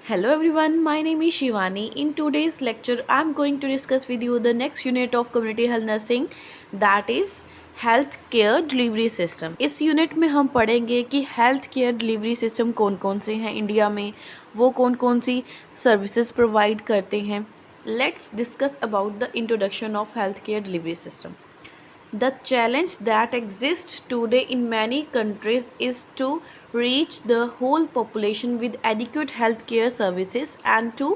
Hello everyone, my name is Shivani. In today's lecture, I am going to discuss with you the next unit of community health nursing, that is health care delivery system. इस unit में हम पढ़ेंगे कि health care delivery system कौन कौन से हैं India में, वो कौन कौन सी सर्विसेज प्रोवाइड करते हैं। Let's discuss about the introduction of health care delivery system. The challenge that exists today in many countries is to reach the whole population with adequate healthcare services and to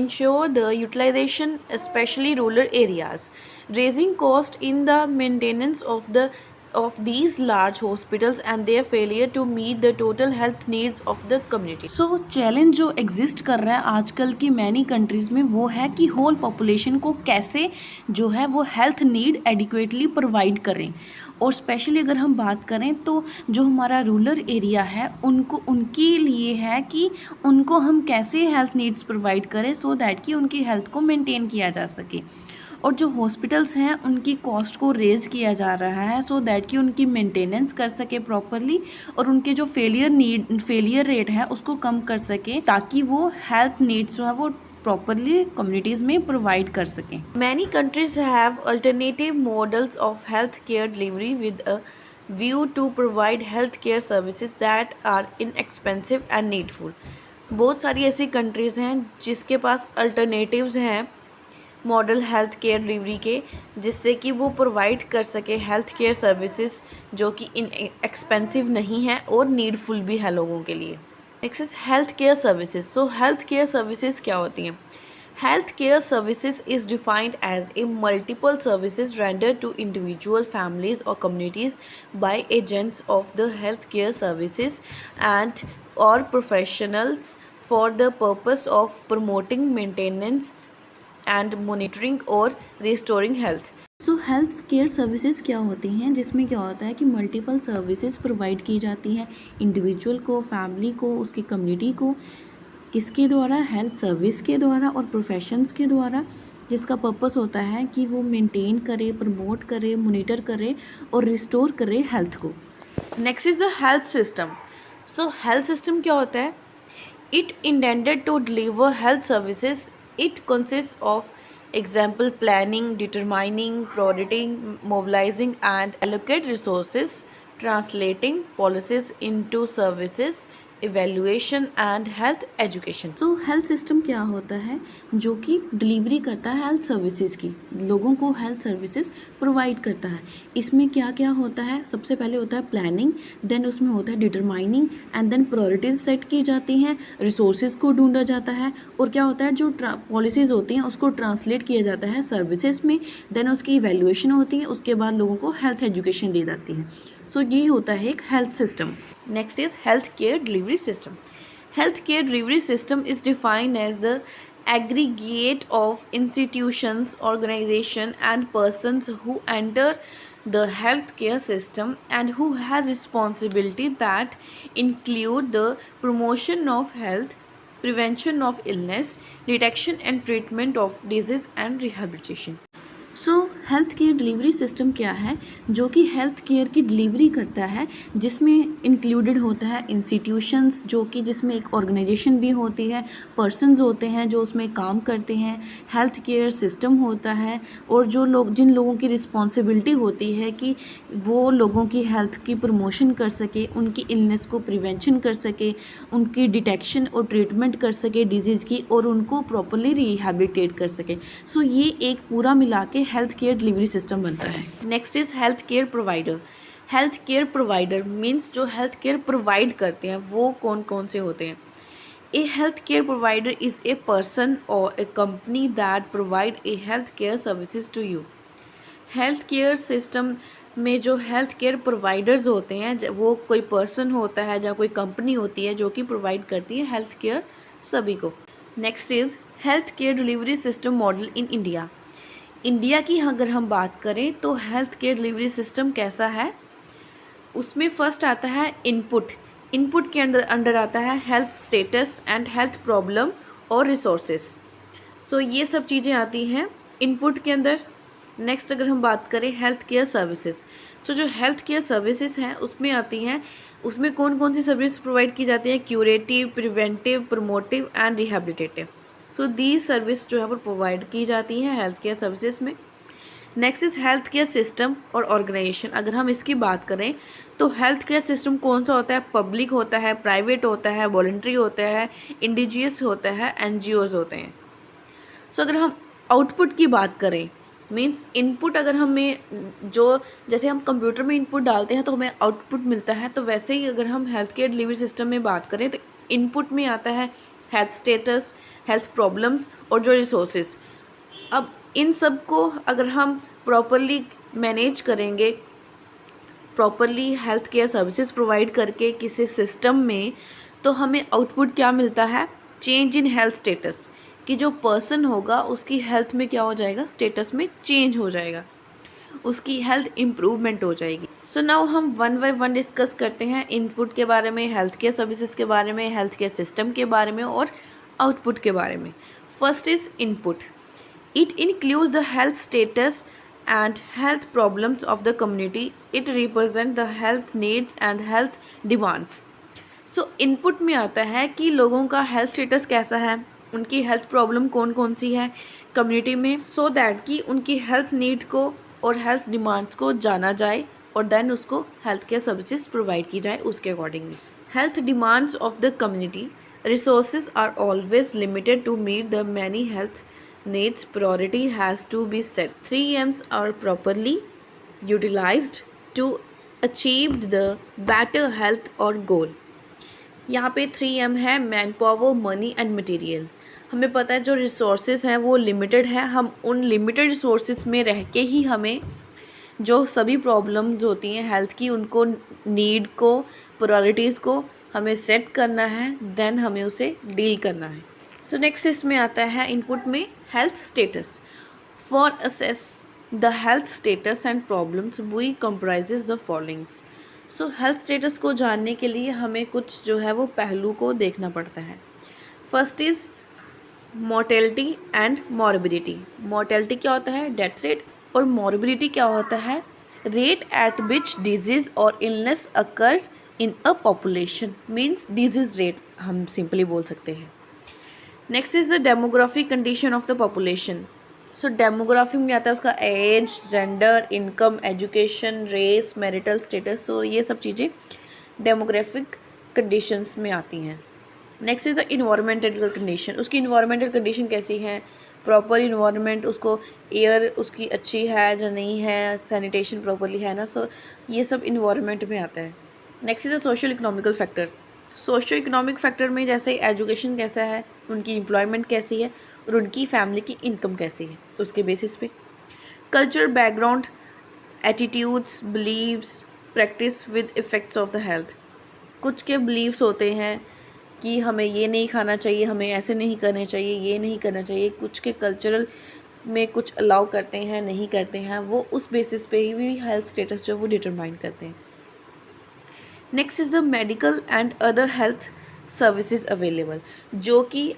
ensure the utilization, especially rural areas, raising cost in the maintenance of these large hospitals and their failure to meet the total health needs of the community. So challenge जो exist कर रहा है आजकल की many countries में वो है कि होल पॉपुलेशन को कैसे जो है वो हेल्थ नीड एडिक्वेटली प्रोवाइड करें। और स्पेशली अगर हम बात करें तो जो हमारा रूरल एरिया है उनके लिए है कि उनको हम कैसे हेल्थ नीड्स प्रोवाइड करें सो दैट कि उनकी हेल्थ को मेंटेन किया जा सके। और जो हॉस्पिटल्स हैं उनकी कॉस्ट को रेज़ किया जा रहा है सो दैट कि उनकी मेंटेनेंस कर सके प्रॉपरली और उनके जो फेलियर रेट है उसको कम कर सके ताकि वो हेल्थ नीड्स जो है वो प्रॉपरली कम्युनिटीज़ में प्रोवाइड कर सकें। Many countries have alternative models of health care delivery with a view to provide health care services that are inexpensive and needful. बहुत सारी ऐसी कंट्रीज़ हैं जिसके पास अल्टरनेटिव्स हैं मॉडल हेल्थ केयर डिलीवरी के, जिससे कि वो प्रोवाइड कर सके हेल्थ केयर सर्विसेज जो कि इन एक्सपेंसिव नहीं है और नीडफुल भी है लोगों के लिए। Next is health care services. So health care services क्या होती हैं? Health care services is defined as a multiple services rendered to individual families और communities by agents of the health care services and और professionals for the purpose of promoting maintenance and monitoring और restoring health. So health care services क्या होती हैं, जिसमें क्या होता है कि मल्टीपल सर्विसेज प्रोवाइड की जाती हैं इंडिविजुअल को, फैमिली को, उसकी कम्युनिटी को, किसके द्वारा? हेल्थ सर्विस के द्वारा और प्रोफेशंस के द्वारा, जिसका पर्पस होता है कि वो मेंटेन करे, प्रमोट करे, मॉनिटर करे और रिस्टोर करे हेल्थ को। Next is the health system. So health system क्या होता है? It intended to deliver health services. It consists of example planning, determining, prioritizing, mobilizing and allocate resources, translating policies into services, evaluation and health education. So health system क्या होता है? जो कि delivery करता है हेल्थ सर्विसेज की, लोगों को हेल्थ सर्विसेज प्रोवाइड करता है। इसमें क्या क्या होता है? सबसे पहले होता है प्लानिंग, देन उसमें होता है determining and then priorities set की जाती हैं, रिसोर्सेज को ढूंढा जाता है और क्या होता है जो पॉलिसीज़ होती हैं उसको ट्रांसलेट किया जाता है सर्विसेज में, देन उसकी इवैल्यूएशन होती है, उसके बाद लोगों को हेल्थ एजुकेशन दी जाती है। सो ये होता है एक health system. Next is health care delivery system. Health care delivery system is defined as the aggregate of institutions, organization and persons who enter the healthcare system and who has responsibility that include the promotion of health, prevention of illness, detection and treatment of disease and rehabilitation. So health care delivery system क्या है? जो कि health care की delivery करता है, जिसमें included होता है इंस्टीट्यूशंस, जो कि जिसमें एक ऑर्गेनाइजेशन भी होती है, पर्सनस होते हैं जो उसमें काम करते हैं, हेल्थ केयर सिस्टम होता है और जिन लोगों की रिस्पॉन्सिबिलिटी होती है कि वो लोगों की हेल्थ की प्रमोशन कर सके, उनकी इलनेस को प्रिवेंशन कर सके, उनकी डिटेक्शन और ट्रीटमेंट कर सके डिजीज़ की और उनको प्रॉपरली रिहैबिलिटेट कर सके। सो ये एक पूरा मिला के हेल्थ केयर डिलीवरी सिस्टम बनता है। Next is health care provider. Health care provider means जो हेल्थ केयर प्रोवाइड करते हैं वो कौन कौन से होते हैं? A health care provider is a person और a company that provide a health care services to you. Health care system में जो हेल्थ केयर प्रोवाइडर्स होते हैं वो कोई पर्सन होता है या कोई कंपनी होती है जो कि प्रोवाइड करती है हेल्थ केयर सभी को। Next is health care delivery system model in India. India की अगर हम बात करें तो हेल्थ केयर डिलीवरी सिस्टम कैसा है? उसमें फर्स्ट आता है इनपुट के अंडर आता है health status and health problem और रिसोर्सेज। सो ये सब चीज़ें आती हैं इनपुट के अंदर। नेक्स्ट अगर हम बात करें हेल्थ केयर सर्विसेज, सो जो हेल्थ केयर सर्विसेज हैं उसमें आती हैं उसमें कौन कौन सी सर्विस प्रोवाइड की जाती है? Curative, preventive, promotive and rehabilitative. So these service जो है वो प्रोवाइड की जाती हैं हेल्थ केयर सर्विसेज में। Next is health care system और ऑर्गेनाइजेशन। अगर हम इसकी बात करें तो हेल्थ केयर सिस्टम कौन सा होता है? पब्लिक होता है, प्राइवेट होता है, वॉलंटरी होता है, इंडिजियस होता है, एनजीओज होते हैं। सो अगर हम आउटपुट की बात करें, मीन्स इनपुट, अगर हमें जो जैसे हम कंप्यूटर में इनपुट डालते हैं तो हमें आउटपुट मिलता है, तो वैसे ही अगर हम हेल्थ केयर डिलीवरी सिस्टम में बात करें तो इनपुट में आता है हेल्थ स्टेटस, हेल्थ प्रॉब्लम्स और जो रिसोर्सेज। अब इन सब को अगर हम प्रॉपरली मैनेज करेंगे, properly health care services provide करके किसी सिस्टम में, तो हमें आउटपुट क्या मिलता है? चेंज इन हेल्थ स्टेटस, कि जो पर्सन होगा उसकी हेल्थ में क्या हो जाएगा? स्टेटस में चेंज हो जाएगा, उसकी हेल्थ इम्प्रूवमेंट हो जाएगी। सो नाउ हम वन बाय वन डिस्कस करते हैं इनपुट के बारे में, हेल्थ केयर सर्विसेज के बारे में, हेल्थ केयर सिस्टम के बारे में और आउटपुट के बारे में। First is input. It includes the health status and health problems of the community. It represent the health needs and health demands. So input में आता है कि लोगों का हेल्थ स्टेटस कैसा है, उनकी हेल्थ प्रॉब्लम कौन कौन सी है कम्युनिटी में, सो दैट कि उनकी हेल्थ नीड को और हेल्थ डिमांड्स को जाना जाए और देन उसको हेल्थ केयर सर्विसेज प्रोवाइड की जाए उसके accordingly. Health demands of the community, resources are always limited to meet the many health needs. Priority has to be set. 3Ms are properly utilized to achieve the better health or goal. यहाँ पे 3M है, man power, money and material. हमें पता है जो resources हैं वो limited है, हम उन लिमिटेड रिसोर्सेज में रह के ही हमें जो सभी प्रॉब्लम्स होती हैं हेल्थ की, उनको नीड को, प्रायोरिटीज़ को हमें सेट करना है, देन हमें उसे डील करना है। सो नेक्स्ट इसमें आता है इनपुट में health status. For assess the health status and problems we comprises the followings. सो हेल्थ स्टेटस को जानने के लिए हमें कुछ जो है वो पहलू को देखना पड़ता है। First is mortality and morbidity. Mortality क्या होता है? Death rate. और मॉर्बिडिटी क्या होता है? रेट एट विच डिजीज और illness occurs in a population, means disease rate हम सिंपली बोल सकते हैं। Next is the demographic condition of the population. So demography में आता है उसका age, gender, income, education, race, marital status. So ये सब चीज़ें डेमोग्राफिक कंडीशंस में आती हैं। Next is the environmental condition. उसकी इन्वायरमेंटल कंडीशन कैसी है? प्रॉपर इन्वायरमेंट, उसको एयर उसकी अच्छी है या नहीं है, सैनिटेशन प्रॉपरली है ना। सो ये सब इन्वायरमेंट में आता है। Next is the social economical factor. Socio economic factor में जैसे एजुकेशन कैसा है, उनकी एम्प्लॉयमेंट कैसी है और उनकी फैमिली की इनकम कैसी है, उसके बेसिस पे। Culture background, attitudes, beliefs, practice with effects of the health. कुछ के बिलीव्स होते हैं कि हमें ये नहीं खाना चाहिए, हमें ऐसे नहीं करने चाहिए, ये नहीं करना चाहिए। कुछ के कल्चरल में कुछ अलाउ करते हैं, नहीं करते हैं, वो उस बेसिस पे ही भी हेल्थ स्टेटस जो वो डिटरमाइन करते हैं। Next is the medical and other health services available. जो कि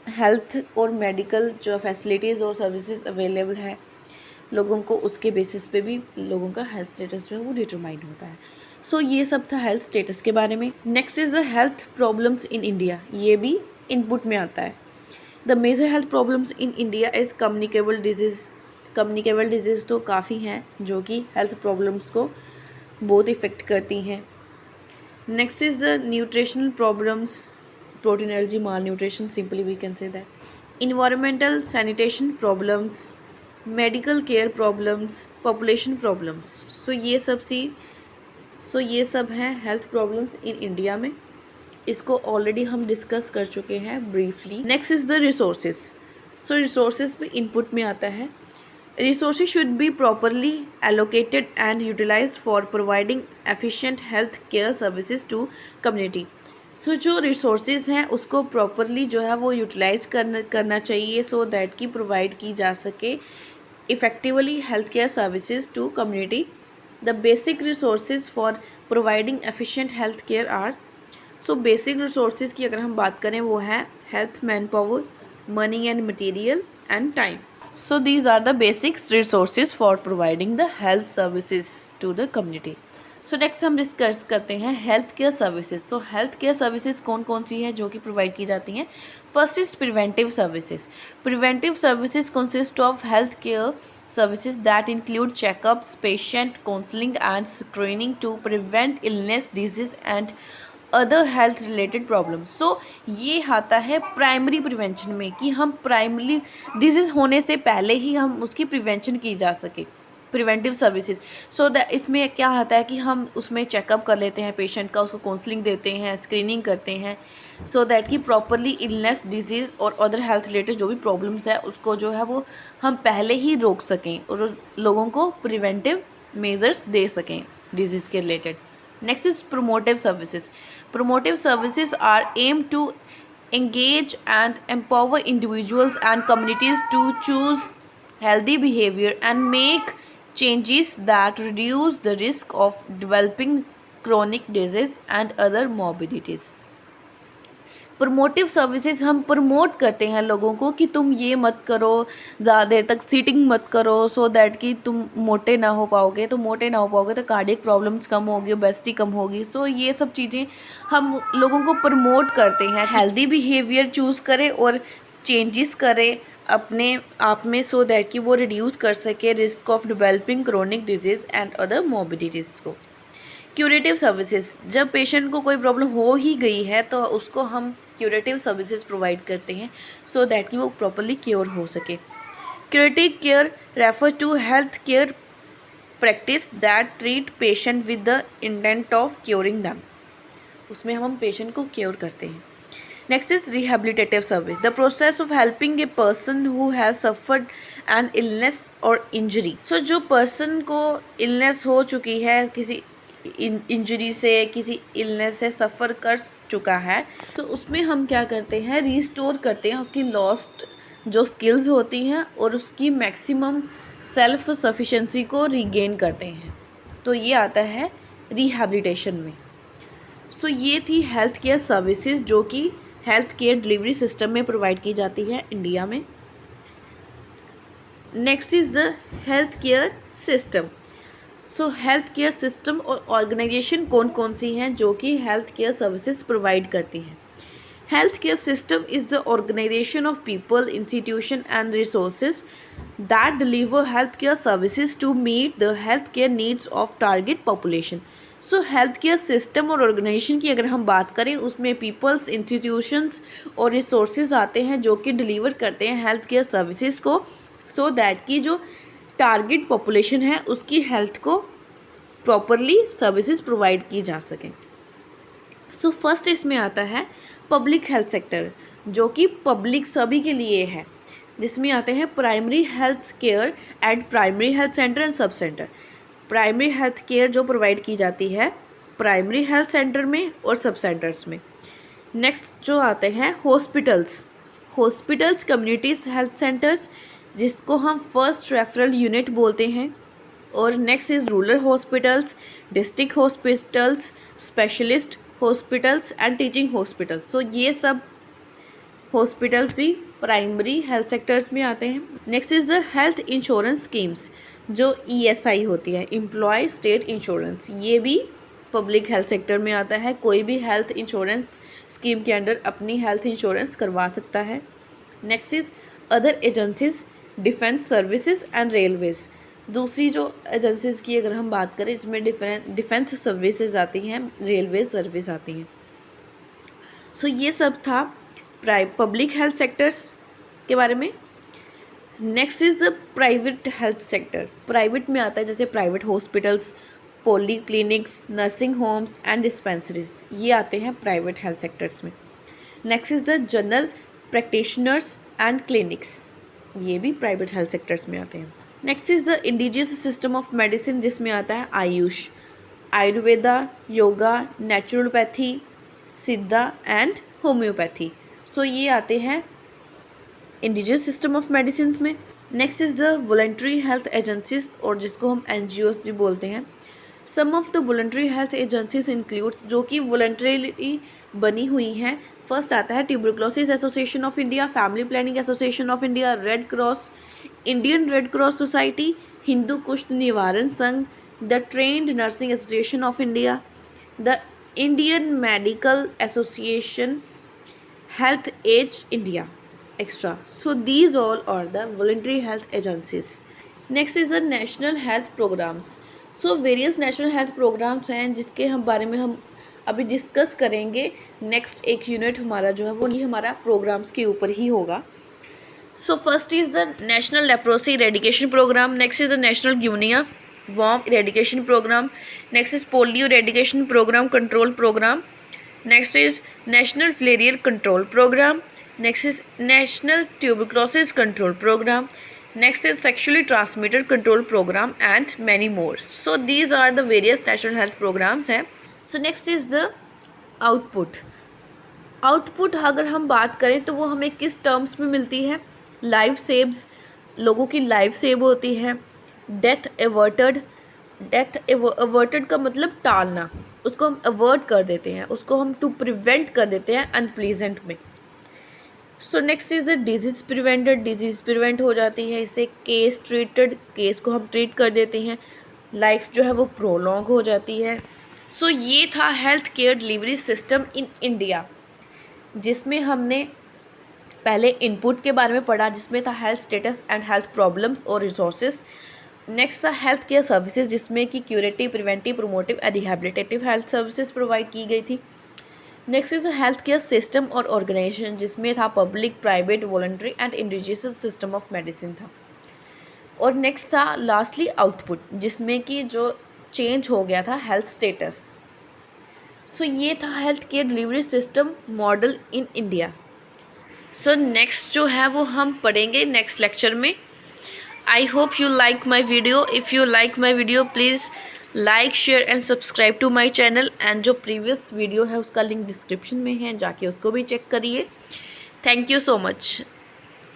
हेल्थ और मेडिकल जो फैसिलिटीज़ और सर्विसेज अवेलेबल है लोगों को, उसके बेसिस पे भी लोगों का हेल्थ स्टेटस जो है वो डिटरमाइन होता है। सो ये सब था हेल्थ स्टेटस के बारे में। Next is the health problems in India. ये भी इनपुट में आता है। The major health problems in India is communicable disease. Communicable disease तो काफ़ी हैं जो कि हेल्थ प्रॉब्लम्स को बहुत इफ़ेक्ट करती हैं। Next is the nutritional problems, protein allergy, malnutrition, simply we can say that. Environmental sanitation problems, medical care problems, population problems. So ये सब हैं health problems in India में। इसको already हम discuss कर चुके हैं briefly. Next is the resources. So resources भी input में आता है। Resources should be properly allocated and utilized for providing efficient health care services to community. So जो resources हैं उसको properly जो है वो utilize करना चाहिए so that कि provide की जा सके effectively health care services to community. The basic resources for providing efficient health care are, so basic resources की अगर हम बात करें वो है health, manpower, money and material and time. So these are the basic resources for providing the health services to the community. So next हम discuss करते हैं health care services. So health care services कौन कौन सी है जो कि provide की जाती हैं। First is preventive services. Preventive services consist of health care services that include checkups, patient counseling and screening to prevent illness, disease and other health related problem. So ये आता है प्राइमरी प्रिवेंशन में कि हम primary disease होने से पहले ही हम उसकी प्रिवेंशन की जा सके, प्रिवेंटिव सर्विसेज। सो दैट इसमें क्या आता है कि हम उसमें चेकअप कर लेते हैं पेशेंट का, उसको काउंसलिंग देते हैं, स्क्रीनिंग करते हैं, सो दैट कि प्रॉपरली इलनेस, डिजीज़ और अदर हेल्थ रिलेटेड जो भी प्रॉब्लम्स है उसको जो है वो हम पहले ही रोक सकें और लोगों को प्रिवेंटिव मेजर्स दे सकें डिजीज़ के related. Next is promotive services. Promotive services are aim to engage and empower individuals and communities to choose healthy behavior and make changes that reduce the risk of developing chronic disease and other morbidities। Promotive services हम promote करते हैं लोगों को कि तुम ये मत करो, ज़्यादा देर तक सीटिंग मत करो, सो दैट कि तुम मोटे ना हो पाओगे, तो मोटे ना हो पाओगे तो कार्डियक प्रॉब्लम्स कम होगी, ओबेसिटी कम होगी। सो ये सब चीज़ें हम लोगों को प्रमोट करते हैं, हेल्दी बिहेवियर चूज़ करें और चेंजेस करें अपने आप में, सो दैट कि वो रिड्यूस कर सके risk of developing chronic disease and other morbidities को। क्यूरेटिव सर्विसेज, जब पेशेंट को कोई प्रॉब्लम हो ही गई है तो उसको हम क्यूरेटिव सर्विसेज प्रोवाइड करते हैं सो दैट कि वो प्रॉपरली क्योर हो सके। Curative care refer to health care practice that treat patient with the intent of curing them, उसमें हम पेशेंट को क्योर करते हैं। Next is rehabilitative service, the process of helping a person who has suffered an illness और injury. So जो person को illness हो चुकी है, किसी इंजरी से, किसी इलनेस से सफ़र कर चुका है, तो उसमें हम क्या करते हैं, रिस्टोर करते हैं उसकी लॉस्ट जो स्किल्स होती हैं और उसकी मैक्सिमम सेल्फ सफिशेंसी को रीगेन करते हैं। तो ये आता है रिहैबिलिटेशन में। सो ये थी हेल्थ केयर सर्विसेज जो कि हेल्थ केयर डिलीवरी सिस्टम में प्रोवाइड की जाती है इंडिया में। Next is the health care system. So health care system और ऑर्गेनाइजेशन कौन कौन सी हैं जो कि हेल्थ केयर सर्विसेज प्रोवाइड करती हैं। Health care system is the organization of people, institution and resources that deliver health care services to meet the health care needs of target population. So health care system और organization की अगर हम बात करें, उसमें peoples, institutions और resources आते हैं जो कि डिलीवर करते हैं हेल्थ केयर सर्विसेज को, सो दैट की जो टारगेट पॉपुलेशन है उसकी हेल्थ को प्रॉपरली सर्विसेज प्रोवाइड की जा सकें। सो फर्स्ट इसमें आता है पब्लिक हेल्थ सेक्टर जो कि पब्लिक सभी के लिए है, जिसमें आते हैं primary health care at primary health centre and sub centre. Primary health care जो प्रोवाइड की जाती है प्राइमरी हेल्थ सेंटर में और सब सेंटर्स में। नेक्स्ट जो आते हैं हॉस्पिटल्स, कम्युनिटीज़ हेल्थ सेंटर्स जिसको हम फर्स्ट रेफरल यूनिट बोलते हैं, और next is rural hospitals, district hospitals, specialist hospitals and teaching hospitals. So ये सब हॉस्पिटल्स भी प्राइमरी हेल्थ सेक्टर्स में आते हैं। Next is the health insurance schemes जो ESI होती है, एम्प्लॉय स्टेट इंश्योरेंस, ये भी पब्लिक हेल्थ सेक्टर में आता है। कोई भी हेल्थ इंश्योरेंस स्कीम के अंडर अपनी हेल्थ इंश्योरेंस करवा सकता है। Next is other agencies, defence services and Railways. दूसरी जो एजेंसीज़ की अगर हम बात करें, इसमें डिफेंस सर्विसेज आती हैं, रेलवे सर्विस आती हैं। सो ये सब था पब्लिक हेल्थ सेक्टर्स के बारे में। Next is the private health sector. Private में आता है जैसे private hospitals, poly clinics, nursing homes and dispensaries, ये आते हैं प्राइवेट हेल्थ सेक्टर्स में। Next is the general practitioners and clinics, ये भी प्राइवेट हेल्थ सेक्टर्स में आते हैं। Next is the indigenous system of medicine जिसमें आता है आयुष, आयुर्वेदा, योगा, नेचुरोपैथी, सिद्धा एंड होम्योपैथी। सो ये आते हैं इंडिजियस सिस्टम ऑफ मेडिसिन में। Next is the voluntary health agencies और जिसको हम NGOs भी बोलते हैं। Some of the voluntary health agencies includes जो कि वॉलंटरीली बनी हुई हैं। फर्स्ट आता है tuberculosis association of India, family planning association of India, red cross, Indian red cross society, Hindu Kushth Nivaran Sangh, the trained nursing association of India, the Indian medical association, health age India, extra. So these all are the voluntary health agencies. Next is the national health programs. So various national health programs हैं जिसके हम बारे में हम अभी discuss करेंगे. Next एक unit हमारा जो है वो ये हमारा प्रोग्राम्स के ऊपर ही होगा. So first is the national leprosy eradication program. Next is the national guinea worm eradication program. Next is polio eradication program control program. Next is national filarial control program. Next is national tuberculosis control program. Next is sexually transmitted control program and many more. So these are the various national health programs हैं. So next is the output. Output अगर हम बात करें तो वो हमें किस terms में मिलती है. लाइफ सेव्स, लोगों की लाइफ सेव होती है. डेथ एवर्टेड, डेथ एवर्टेड का मतलब टालना, उसको हम अवर्ट कर देते हैं, उसको हम टू प्रिवेंट कर देते हैं अनप्लीजेंट में. So next is the disease prevented, disease prevent हो जाती है इससे. केस ट्रीटेड, केस को हम ट्रीट कर देते हैं. लाइफ जो है वो प्रोलॉन्ग हो जाती है. सो ये था health care delivery system in India, जिसमें हमने पहले इनपुट के बारे में पढ़ा, जिसमें था health status and health problems और रिसोर्सेज. नेक्स्ट था हेल्थ केयर सर्विसेज, जिसमें कि curative, preventive, promotive and rehabilitative health services provide की गई थी. Next is health care system और ऑर्गेनाइजेशन, जिसमें था public, private, voluntary and indigenous system of medicine था. और नेक्स्ट था लास्टली आउटपुट, जिसमें कि जो चेंज हो गया था हेल्थ स्टेटस. सो ये था health care delivery system model in India. So next जो है वो हम पढ़ेंगे नेक्स्ट लेक्चर में. I hope you like my video. If you like my video please like, share and subscribe to my channel. And जो previous video है उसका link description में है, जाके उसको भी चेक करिए. Thank you so much.